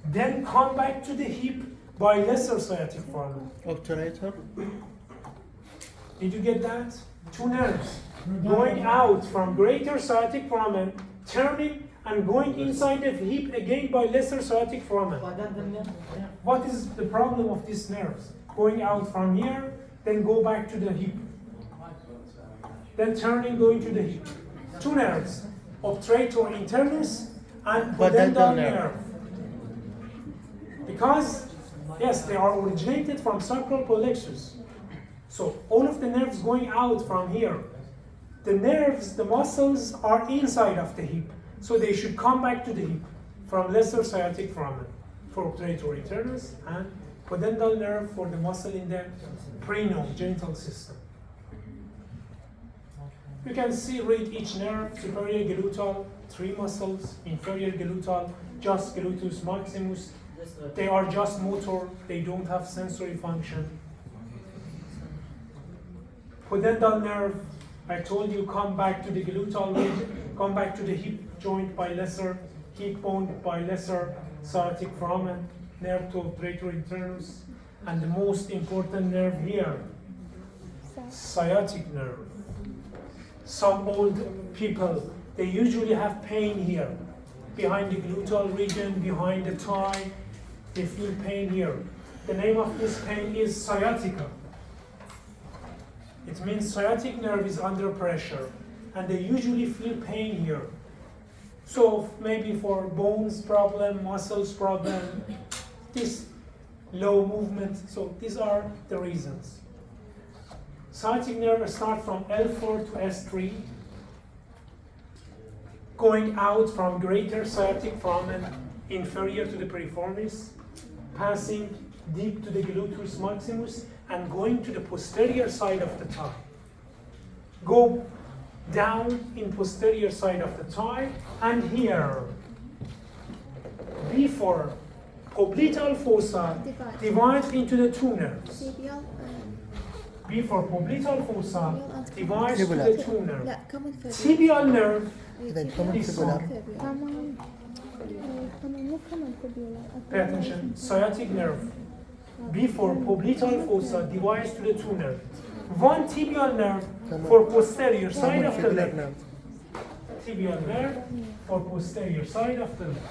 then come back to the hip by lesser sciatic foramen. Obturator. Did you get that? Two nerves going out from greater sciatic foramen, turning and going inside the hip again by lesser sciatic foramen. What is the problem of these nerves? Going out from here, then go back to the hip. Then turning, going to the hip. Two nerves, obturator internus and pudendal nerve. Because, yes, they are originated from sacral plexus. So all of the nerves going out from here, the nerves, the muscles are inside of the hip. So they should come back to the hip from lesser sciatic foramen for obturator internus and pudendal nerve for the muscle in the prenome, genital system. You can see, read each nerve, superior gluteal, 3 muscles, inferior gluteal, just gluteus maximus. They are just motor, they don't have sensory function. Pudendal nerve, I told you, come back to the gluteal region, come back to the hip joint by lesser, hip bone by lesser sciatic foramen, nerve to obturator internus, and the most important nerve here, sciatic nerve. Some old people, they usually have pain here, behind the gluteal region, behind the thigh, they feel pain here. The name of this pain is sciatica. It means sciatic nerve is under pressure, and they usually feel pain here. So maybe for bones problem, muscles problem, this low movement, so these are the reasons. Sciatic nerve starts from L4 to S3, going out from greater sciatic foramen inferior to the piriformis, passing deep to the gluteus maximus, and going to the posterior side of the thigh. Go down in posterior side of the thigh, and here, before popliteal fossa divides into the two nerves. tibial Before popliteal fossa divides to Fibula. the two nerves. لا كمان فيبيال Tibial nerve, إذا كمان this فيبولا. one. كمان مو كمان Pay attention. Sciatic nerve. Before popliteal fossa divides to the two nerves. One tibial nerve for posterior side of the Fibular leg. nerve. Tibial nerve for posterior side of the leg.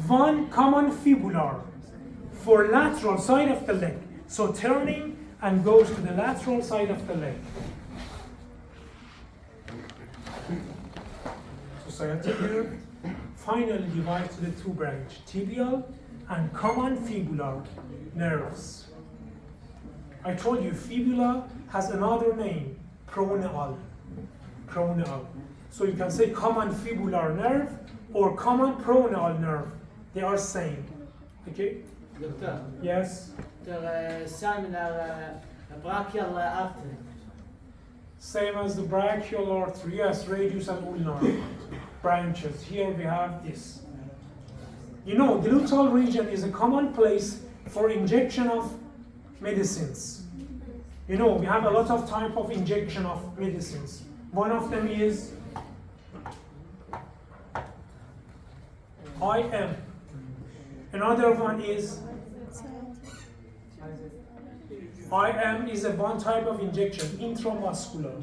One common fibular for lateral side of the leg. So turning and goes to the lateral side of the leg. So sciatic nerve finally divides to the two branch, tibial and common fibular nerves. I told you fibula has another name, proneal. Pronoal. So you can say common fibular nerve or common pronoal nerve. They are same. Okay? دكتور Yes. السامنر brachial artery. Same as the brachial artery. Yes, radius and ulnar branches. Here we have this. You know, gluteal region is a common place for injection of medicines. You know, we have a lot of type of injection of medicines. One of them is IM. Another one is IM is a one type of injection, intramuscular.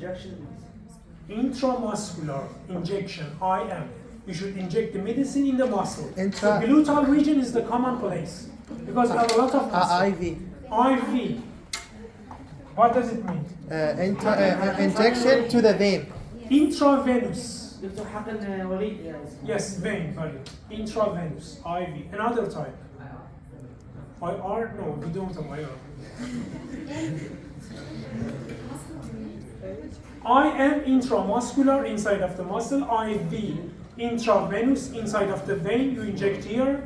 Intramuscular injection, IM. You should inject the medicine in the muscle. So gluteal region is the common place because we have a lot of muscle. IV. IV. What does it mean? Injection to the vein. Intravenous. دكتور حقن وريد يعني. Yes, vein, very. Intravenous, IV. Another type. IR? No, we don't have IR. IM intramuscular inside of the muscle, IV intravenous inside of the vein, you inject here.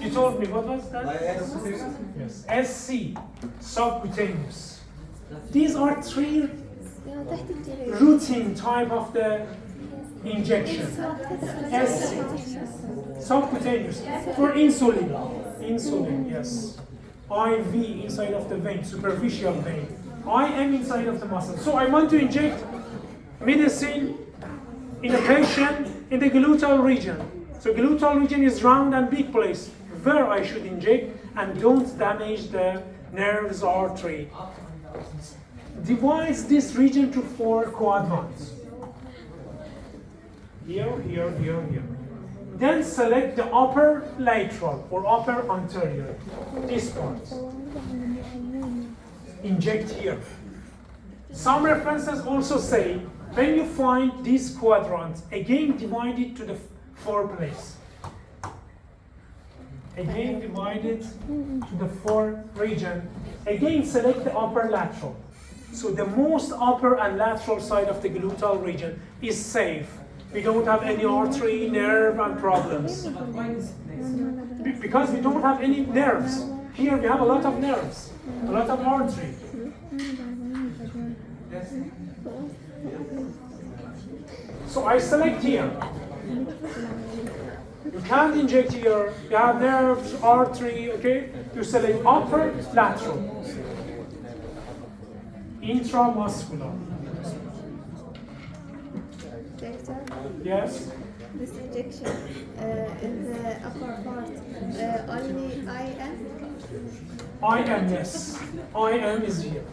You told me, what was that? Yes. SC, subcutaneous. These are three routine type of the injection. SC, subcutaneous, for insulin. Insulin, yes. IV inside of the vein, superficial vein. IM inside of the muscle. So I want to inject medicine in a patient in the gluteal region. So gluteal region is round and big place where I should inject and don't damage the nerves artery. Divide this region to 4 quadrants. Here, here, here, here. Then select the upper lateral or upper anterior, this part. Inject here. Some references also say, when you find this quadrant, again divide it to the 4 place. Again divide it to the 4 region. Again select the upper lateral. So the most upper and lateral side of the gluteal region is safe. We don't have any artery, nerve, and problems. Because we don't have any nerves. Here we have a lot of nerves, a lot of artery. So I select here. You can't inject here. You have nerves, artery, okay? You select upper lateral. Intramuscular. Doctor, Yes? this injection in the upper part, only IM? IM, yes. IM is here.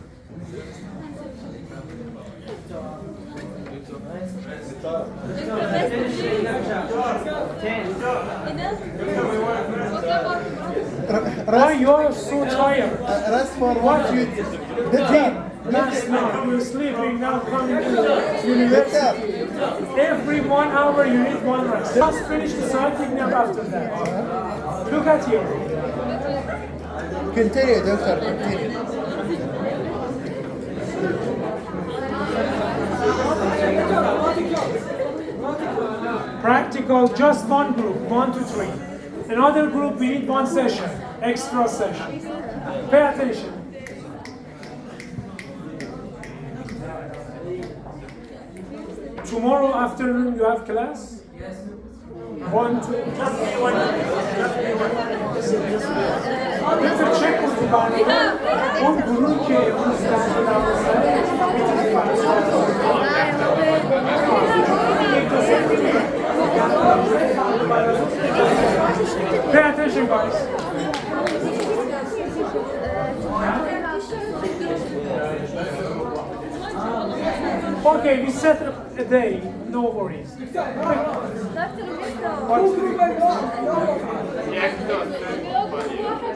Why you are so tired? Rest for What you Doctor, did last night? You were sleeping, now coming to university. Every 1 hour you need 1 rest. Just finish the cycling nerve after that. Look at you. continue, doctor, continue. Practical, just one group, 1 to 3. Another group, we need 1 session, extra session. Pay attention. Tomorrow afternoon you have class? Yes. 1, 2, just be 1. Let's check with the bar. One group here who's standing outside. Pay attention, guys. Okay, we set up a day, no worries.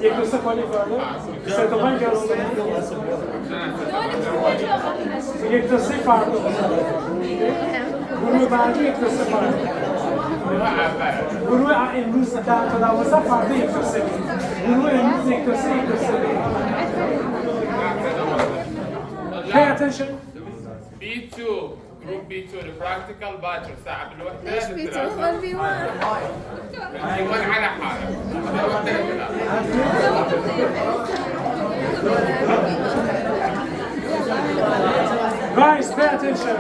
یک دوست کالی فرده؟ سه تا پنج جلسه یک دوسته فرده گروه بعدی یک دوسته فرده گروه امروز 10 تا 12 فرده یک دوسته گروه امروز یک دوسته attention. B2 جروب B2 البراكتيكال باكر ساعة بالوحدة ليش بي 2 1 بي 1 1 على حالة Guys, pay attention.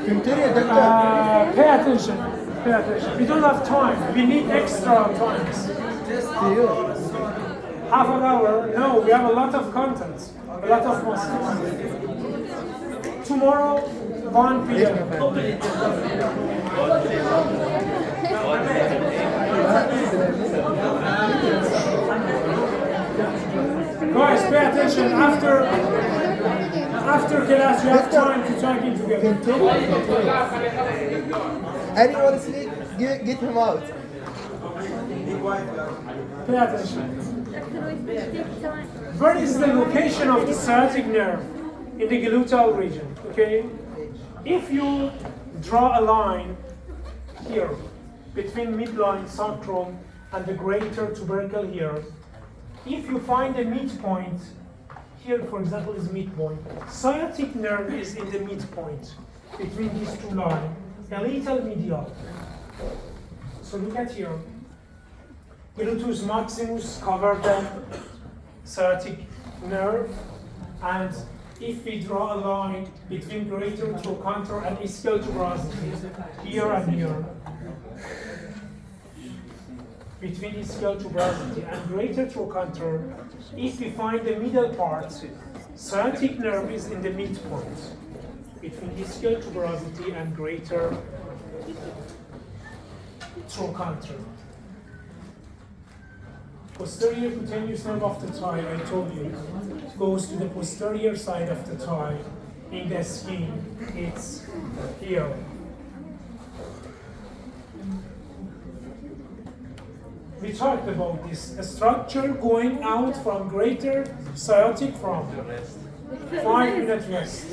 Continue, doctor. Pay attention. Pay attention. We don't have time. We need extra times. Half an hour? No, we have a lot of content, a lot of muscles. Tomorrow, 1 p.m. Guys, pay attention. After class, you have time to talk in together. Anyone sleep? Get him out. Pay attention. Where is the location of the sciatic nerve in the gluteal region? Okay? If you draw a line here between midline sacrum and the greater tubercle here, if you find a midpoint, here for example is midpoint, sciatic nerve is in the midpoint between these two lines, a little medial. So look at here. Gluteus maximus cover the sciatic nerve, and if we draw a line between greater trochanter and ischial tuberosity, here and here, between ischial tuberosity and greater trochanter, if we find the middle part, sciatic nerve is in the midpoint between ischial tuberosity and greater trochanter. Posterior cutaneous nerve of the thigh, I told you, goes to the posterior side of the thigh in the skin. It's here. We talked about this, a structure going out from greater sciatic from 5-minute rest.